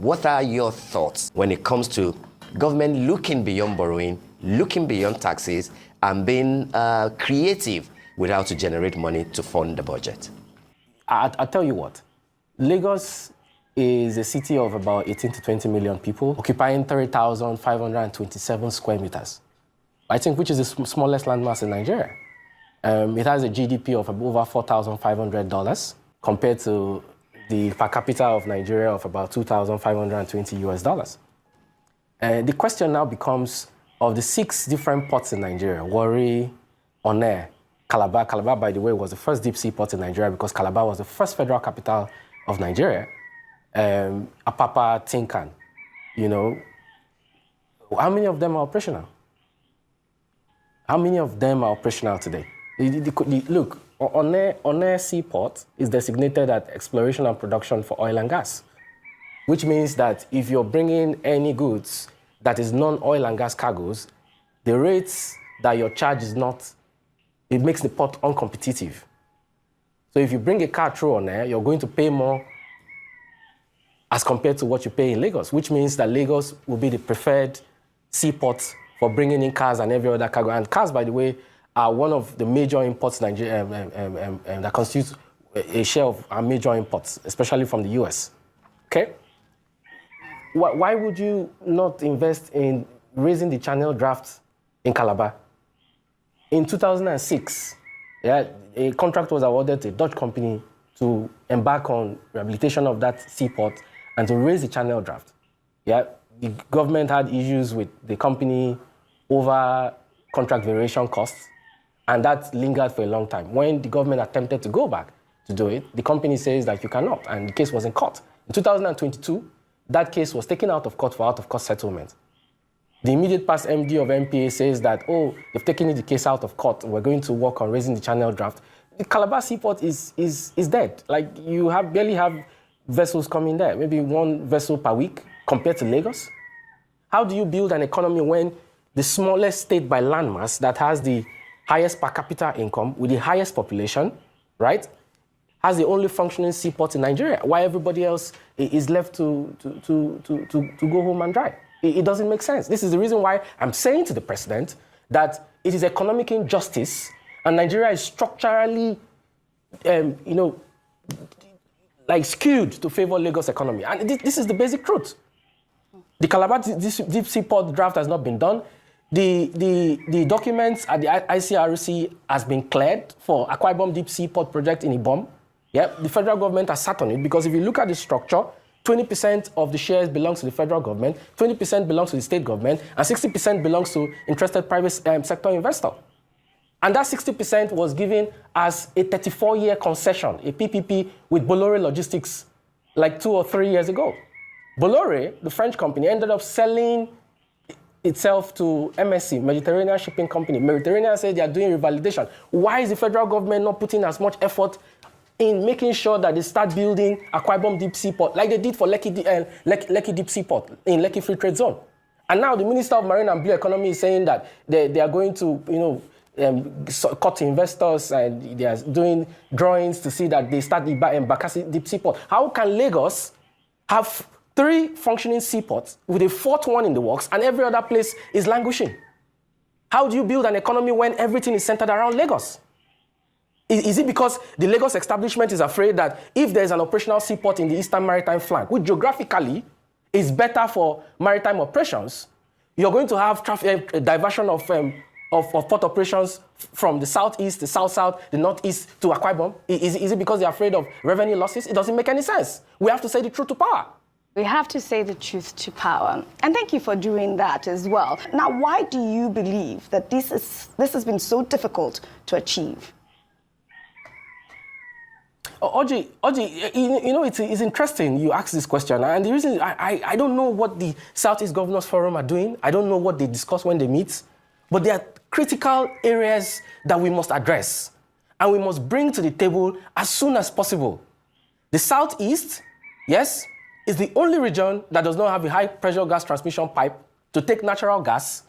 What are your thoughts when it comes to government looking beyond borrowing, looking beyond taxes, and being creative with how to generate money to fund the budget? I'll tell you what. Lagos is a city of about 18 to 20 million people, occupying 30,527 square meters, I think, which is the smallest landmass in Nigeria. It has a GDP of over $4,500 compared to the per capita of Nigeria of about $2,520. The question now becomes, of the 6 different ports in Nigeria, Warri, Onne, Calabar. Calabar, by the way, was the first deep sea port in Nigeria because Calabar was the first federal capital of Nigeria. Apapa, Tinkan, how many of them are operational? How many of them are operational today? Look, Onne Seaport is designated as exploration and production for oil and gas, which means that if you're bringing any goods that is non-oil and gas cargoes, the rates that your charge is not, it makes the port uncompetitive. So if you bring a car through Onne, you're going to pay more as compared to what you pay in Lagos, which means that Lagos will be the preferred seaport for bringing in cars and every other cargo. And cars, by the way, are one of the major imports Nigeria, that constitutes a share of our major imports, especially from the US. Okay? Why would you not invest in raising the channel draft in Calabar? In 2006, a contract was awarded to a Dutch company to embark on rehabilitation of that seaport and to raise the channel draft. The government had issues with the company over contract variation costs, and that lingered for a long time. When the government attempted to go back to do it, the company says that you cannot, and the case was in court. In 2022, that case was taken out of court for out-of-court settlement. The immediate past MD of MPA says that, they've taken the case out of court, we're going to work on raising the channel draft. The Calabar Seaport is dead. Like, you barely have vessels coming there, maybe 1 vessel per week compared to Lagos. How do you build an economy when the smallest state by landmass that has the highest per capita income with the highest population, right, has the only functioning seaport in Nigeria, while everybody else is left to go home and dry? It doesn't make sense. This is the reason why I'm saying to the president that it is economic injustice, and Nigeria is structurally, skewed to favor Lagos economy. And this is the basic truth. The Calabar deep sea port draft has not been done. The documents at the ICRC has been cleared for Akwa Ibom deep sea port project in Ibom. The federal government has sat on it because if you look at the structure, 20% of the shares belongs to the federal government, 20% belongs to the state government, and 60% belongs to interested private sector investor. And that 60% was given as a 34-year concession, a PPP with Bolloré Logistics, like 2 or 3 years ago. Bolloré, the French company, ended up selling itself to MSC, Mediterranean Shipping Company. Mediterranean said they are doing revalidation. Why is the federal government not putting as much effort in making sure that they start building Akwa Ibom Deep Sea Port, like they did for Lekki Deep Sea Port in Lekki Free Trade Zone? And now the Minister of Marine and Blue Economy is saying that they are going to, cut investors, and they are doing drawings to see that they start Bakassi Deep Sea Port. How can Lagos have 3 functioning seaports with a 4th one in the works and every other place is languishing? How do you build an economy when everything is centered around Lagos? Is it because the Lagos establishment is afraid that if there's an operational seaport in the Eastern Maritime Flank, which geographically is better for maritime operations, you're going to have diversion of port operations from the southeast, the south-south, the northeast to Akwa Ibom? Is it because they're afraid of revenue losses? It doesn't make any sense. We have to say the truth to power. We have to say the truth to power. And thank you for doing that as well. Now, why do you believe that this has been so difficult to achieve? Oji, it's interesting you ask this question. And the reason, I don't know what the Southeast Governors Forum are doing. I don't know what they discuss when they meet. But there are critical areas that we must address. And we must bring to the table as soon as possible. The Southeast, yes, is the only region that does not have a high-pressure gas transmission pipe to take natural gas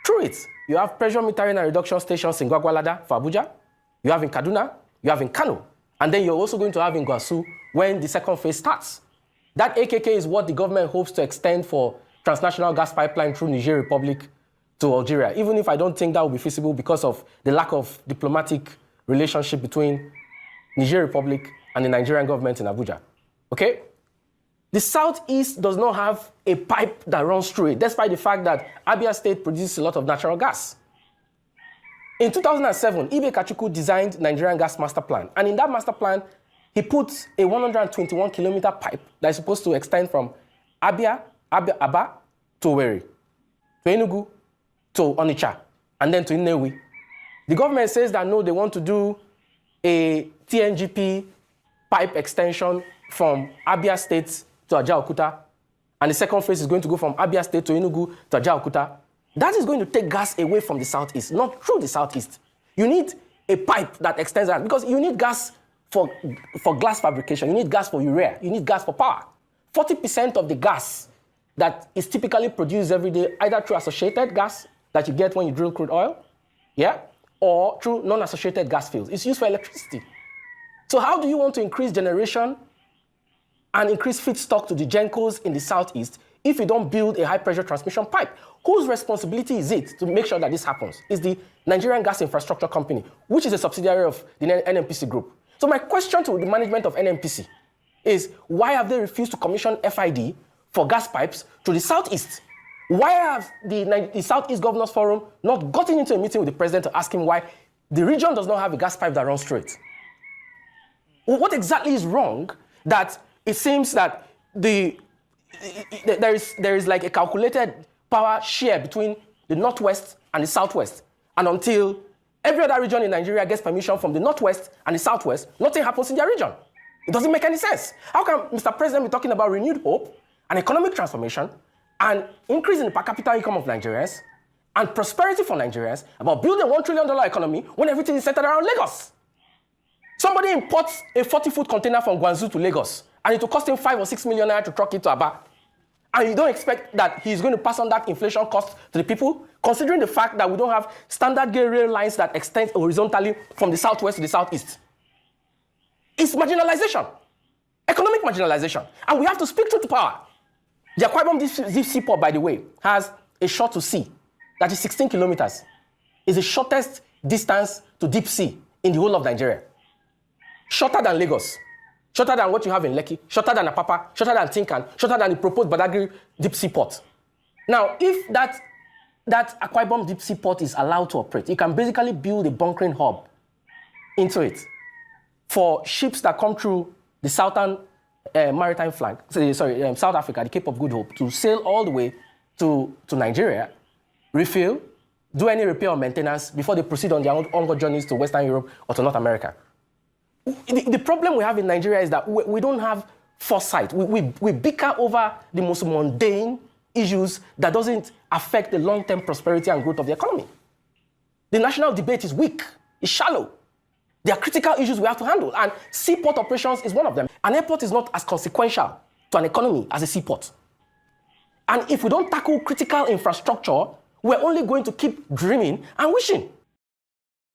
through it. You have pressure metering and reduction stations in Gwagwalada for Abuja. You have in Kaduna. You have in Kano. And then you're also going to have in Gwasu when the second phase starts. That AKK is what the government hopes to extend for transnational gas pipeline through Niger Republic to Algeria, even if I don't think that will be feasible because of the lack of diplomatic relationship between Niger Republic and the Nigerian government in Abuja. Okay? The Southeast does not have a pipe that runs through it, despite the fact that Abia State produces a lot of natural gas. In 2007, Ibe Kachuku designed Nigerian Gas Master Plan, and in that master plan, he put a 121-kilometer pipe that is supposed to extend from Aba to Owerri, to Enugu, to Onitsha, and then to Nnewi. The government says that no, they want to do a TNGP pipe extension from Abia State to Ajaokuta, and the second phase is going to go from Abia State to Enugu to Ajaokuta. That is going to take gas away from the Southeast, not through the Southeast. You need a pipe that extends that, because you need gas for glass fabrication, you need gas for urea, you need gas for power. 40% of the gas that is typically produced every day, either through associated gas that you get when you drill crude oil, yeah, or through non-associated gas fields, it's used for electricity. So how do you want to increase generation and increase feedstock to the Gencos in the Southeast if you don't build a high-pressure transmission pipe? Whose responsibility is it to make sure that this happens? It's the Nigerian Gas Infrastructure Company, which is a subsidiary of the NNPC Group. So my question to the management of NNPC is, why have they refused to commission FID for gas pipes to the Southeast? Why have the Southeast Governors Forum not gotten into a meeting with the president to ask him why the region does not have a gas pipe that runs through it? What exactly is wrong that it seems that there is like a calculated power share between the Northwest and the Southwest, and until every other region in Nigeria gets permission from the Northwest and the Southwest, nothing happens in their region? It doesn't make any sense. How can Mr. President be talking about renewed hope and economic transformation and increase in the per capita income of Nigerians and prosperity for Nigerians, about building a $1 trillion economy, when everything is centered around Lagos? Somebody imports a 40-foot container from Guangzhou to Lagos, and it will cost him 5 or 6 million naira to truck it to Aba. And you don't expect that he's going to pass on that inflation cost to the people, considering the fact that we don't have standard gauge rail lines that extend horizontally from the Southwest to the Southeast. It's marginalization, economic marginalization. And we have to speak truth to power. The Akwa Ibom Deep Seaport, by the way, has a shore to sea that is 16 kilometers. It's the shortest distance to deep sea in the whole of Nigeria. Shorter than Lagos, shorter than what you have in Lekki, shorter than Apapa, shorter than Tinkan, shorter than the proposed Badagry Deep Seaport. Now, if that Akwa Ibom Deep Seaport is allowed to operate, you can basically build a bunkering hub into it for ships that come through the southern maritime flank, South Africa, the Cape of Good Hope, to sail all the way to Nigeria, refill, do any repair or maintenance before they proceed on their onward journeys to Western Europe or to North America. The problem we have in Nigeria is that we don't have foresight. We bicker over the most mundane issues that doesn't affect the long-term prosperity and growth of the economy. The national debate is weak, it's shallow. There are critical issues we have to handle, and seaport operations is one of them. An airport is not as consequential to an economy as a seaport. And if we don't tackle critical infrastructure, we're only going to keep dreaming and wishing.